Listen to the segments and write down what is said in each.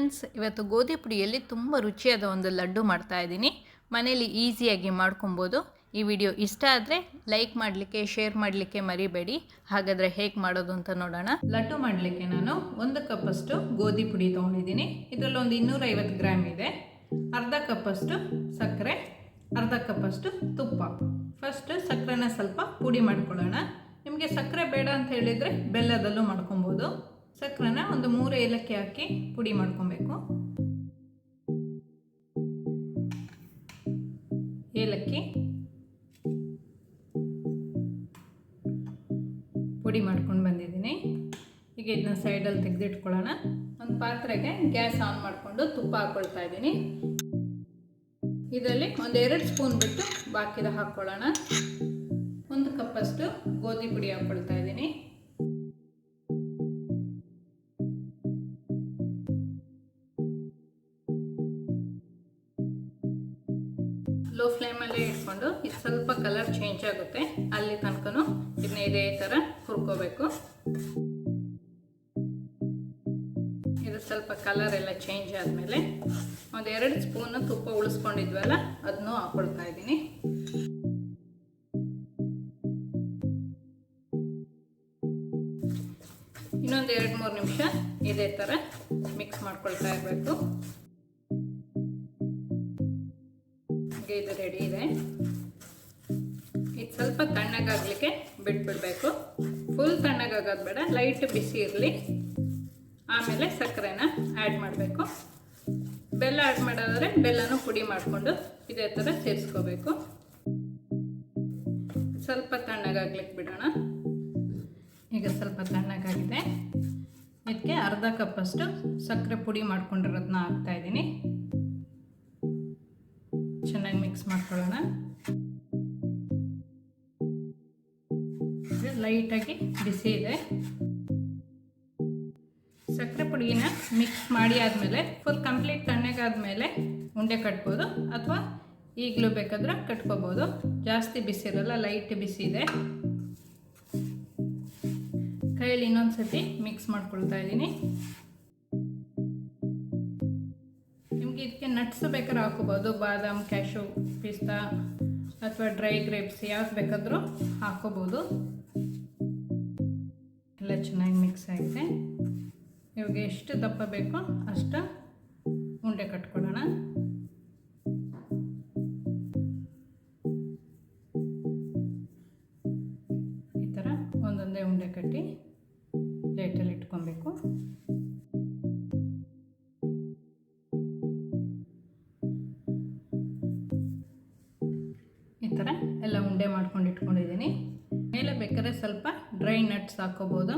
Friends, ಇವತ್ತು ಗೋಧಿ ಪುಡಿಯಲ್ಲಿ ತುಂಬ ರುಚಿಯಾದ ಒಂದು ಲಡ್ಡು ಮಾಡ್ತಾ ಇದ್ದೀನಿ. ಮನೇಲಿ ಈಸಿಯಾಗಿ ಮಾಡ್ಕೊಬೋದು. ಈ ವಿಡಿಯೋ ಇಷ್ಟ ಆದರೆ ಲೈಕ್ ಮಾಡಲಿಕ್ಕೆ, ಶೇರ್ ಮಾಡಲಿಕ್ಕೆ ಮರಿಬೇಡಿ. ಹಾಗಾದರೆ ಹೇಗೆ ಮಾಡೋದು ಅಂತ ನೋಡೋಣ. ಲಡ್ಡು ಮಾಡಲಿಕ್ಕೆ ನಾನು 1 ಕಪ್ಪಷ್ಟು ಗೋಧಿ ಪುಡಿ ತೊಗೊಂಡಿದ್ದೀನಿ. ಇದರಲ್ಲಿ ಒಂದು 250 ಗ್ರಾಮ್ ಇದೆ. ಅರ್ಧ ಕಪ್ಪಷ್ಟು ಸಕ್ಕರೆ, ಅರ್ಧ ಕಪ್ಪಷ್ಟು ತುಪ್ಪ. ಫಸ್ಟ್ ಸಕ್ಕರೆನ ಸ್ವಲ್ಪ ಪುಡಿ ಮಾಡ್ಕೊಳ್ಳೋಣ. ನಿಮಗೆ ಸಕ್ಕರೆ ಬೇಡ ಅಂತ ಹೇಳಿದರೆ ಬೆಲ್ಲದಲ್ಲೂ ಮಾಡ್ಕೊಬೋದು. ಸಕ್ಕರೆನ ಒಂದು 3 ಏಲಕ್ಕಿ ಹಾಕಿ ಪುಡಿ ಮಾಡ್ಕೊಬೇಕು. ಏಲಕ್ಕಿ ಪುಡಿ ಮಾಡ್ಕೊಂಡು ಬಂದಿದ್ದೀನಿ. ಈಗ ಇದನ್ನ ಸೈಡಲ್ಲಿ ತೆಗೆದಿಟ್ಕೊಳ್ಳೋಣ. ಒಂದು ಪಾತ್ರೆಗೆ ಗ್ಯಾಸ್ ಆನ್ ಮಾಡಿಕೊಂಡು ತುಪ್ಪ ಹಾಕ್ಕೊಳ್ತಾ ಇದ್ದೀನಿ. ಇದರಲ್ಲಿ ಒಂದು 2 ಸ್ಪೂನ್ ಬಿಟ್ಟು ಬಾಕಿದ ಹಾಕ್ಕೊಳ್ಳೋಣ. 1 ಕಪ್ಪಷ್ಟು ಗೋಧಿ ಪುಡಿ ಹಾಕ್ಕೊಳ್ತಾ ಇದ್ದೀನಿ. ಲೋ ಫ್ಲೇಮಲ್ಲೇ ಇಟ್ಕೊಂಡು ಇದು ಸ್ವಲ್ಪ ಕಲರ್ ಚೇಂಜ್ ಆಗುತ್ತೆ ಅಲ್ಲಿ ತನಕನೂ ಇದನ್ನ ಇದೇ ಥರ ಹುರ್ಕೋಬೇಕು. ಇದು ಸ್ವಲ್ಪ ಕಲರ್ ಎಲ್ಲ ಚೇಂಜ್ ಆದಮೇಲೆ ಒಂದು 2 ಸ್ಪೂನು ತುಪ್ಪ ಉಳಿಸ್ಕೊಂಡಿದ್ವಲ್ಲ ಅದನ್ನು ಹಾಕ್ಕೊಳ್ತಾ ಇದ್ದೀನಿ. ಇನ್ನೊಂದು 2-3 ನಿಮಿಷ ಇದೇ ಥರ ಮಿಕ್ಸ್ ಮಾಡ್ಕೊಳ್ತಾ ಇರಬೇಕು. ಇದು ರೆಡಿ ಇದೆ. ಇದು ಸ್ವಲ್ಪ ತಣ್ಣಗಾಗಲಿಕ್ಕೆ ಬಿಟ್ಬಿಡಬೇಕು. ಫುಲ್ ತಣ್ಣಗಾಗೋದು ಬೇಡ, ಲೈಟ್ ಬಿಸಿ ಇರಲಿ. ಆಮೇಲೆ ಸಕ್ಕರೆನ ಆ್ಯಡ್ ಮಾಡಬೇಕು. ಬೆಲ್ಲ ಆ್ಯಡ್ ಮಾಡೋದಾದರೆ ಬೆಲ್ಲನೂ ಪುಡಿ ಮಾಡಿಕೊಂಡು ಇದೇ ಥರ ಸೇರಿಸ್ಕೋಬೇಕು. ಸ್ವಲ್ಪ ತಣ್ಣಗಾಗ್ಲಿಕ್ಕೆ ಬಿಡೋಣ. ಈಗ ಸ್ವಲ್ಪ ತಣ್ಣಗಾಗಿದೆ. ಇದಕ್ಕೆ ಅರ್ಧ ಕಪ್ಪಷ್ಟು ಸಕ್ಕರೆ ಪುಡಿ ಮಾಡ್ಕೊಂಡಿರೋದನ್ನ ಹಾಕ್ತಾಯಿದ್ದೀನಿ. ಚೆನ್ನಾಗಿ ಮಿಕ್ಸ್ ಮಾಡ್ಕೊಳ್ಳೋಣ. ಲೈಟಾಗಿ ಬಿಸಿ ಇದೆ. ಸಕ್ಕರೆ ಪುಡಿನ ಮಿಕ್ಸ್ ಮಾಡಿ ಆದಮೇಲೆ ಫುಲ್ ಕಂಪ್ಲೀಟ್ ತಣ್ಣಗಾದ್ಮೇಲೆ ಉಂಡೆ ಕಟ್ಬೋದು, ಅಥವಾ ಈಗಲೂ ಬೇಕಾದ್ರೆ ಕಟ್ಕೋಬೋದು. ಜಾಸ್ತಿ ಬಿಸಿ ಇರಲ್ಲ, ಲೈಟ್ ಬಿಸಿ ಇದೆ. ಕೈಯಲ್ಲಿ ಇನ್ನೊಂದು ಸತಿ ಮಿಕ್ಸ್ ಮಾಡ್ಕೊಳ್ತಾ ಇದ್ದೀನಿ. ನಿಮಗೆ ಇದಕ್ಕೆ ನಟ್ಸ್ ಬೇಕಾದ್ರೆ ಹಾಕೋಬೋದು. ಬಾದಾಮ್, ಕ್ಯಾಶು, ಪಿಸ್ತಾ ಅಥವಾ ಡ್ರೈ ಗ್ರೇಪ್ಸ್ ಯಾವ್ದು ಬೇಕಾದರೂ ಹಾಕೋಬೋದು. ಎಲ್ಲ ಚೆನ್ನಾಗಿ ಮಿಕ್ಸ್ ಆಗಿದೆ. ಇವಾಗ ಎಷ್ಟು ದಪ್ಪ ಬೇಕೋ ಅಷ್ಟು ಉಂಡೆ ಕಟ್ಕೊಳ್ಳೋಣ. ಈ ಥರ ಒಂದೊಂದೇ ಉಂಡೆ ಕಟ್ಟಿ ಪ್ಲೇಟಲ್ಲಿ ಇಟ್ಕೊಬೇಕು. ಈ ಥರ ಎಲ್ಲ ಉಂಡೆ ಮಾಡ್ಕೊಂಡು ಇಟ್ಕೊಂಡಿದ್ದೀನಿ. ಮೇಲೆ ಬೇಕಾದ್ರೆ ಸ್ವಲ್ಪ ಡ್ರೈ ನಟ್ಸ್ ಹಾಕೋಬೋದು.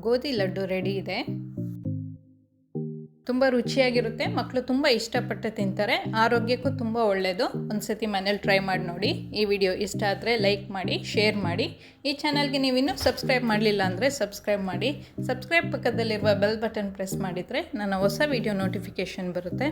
ಗೋಧಿ ಲಡ್ಡು ರೆಡಿ ಇದೆ. ತುಂಬ ರುಚಿಯಾಗಿರುತ್ತೆ. ಮಕ್ಕಳು ತುಂಬ ಇಷ್ಟಪಟ್ಟು ತಿಂತಾರೆ. ಆರೋಗ್ಯಕ್ಕೂ ತುಂಬ ಒಳ್ಳೆಯದು. ಒಂದ್ಸತಿ ಮನೇಲಿ ಟ್ರೈ ಮಾಡಿ ನೋಡಿ. ಈ ವಿಡಿಯೋ ಇಷ್ಟ ಆದರೆ ಲೈಕ್ ಮಾಡಿ, ಶೇರ್ ಮಾಡಿ. ಈ ಚಾನಲ್ಗೆ ನೀವಿನ್ನೂ ಸಬ್ಸ್ಕ್ರೈಬ್ ಮಾಡಲಿಲ್ಲ ಅಂದರೆ ಸಬ್ಸ್ಕ್ರೈಬ್ ಮಾಡಿ. ಸಬ್ಸ್ಕ್ರೈಬ್ ಪಕ್ಕದಲ್ಲಿರುವ ಬೆಲ್ ಬಟನ್ ಪ್ರೆಸ್ ಮಾಡಿದರೆ ನನ್ನ ಹೊಸ ವಿಡಿಯೋ ನೋಟಿಫಿಕೇಷನ್ ಬರುತ್ತೆ.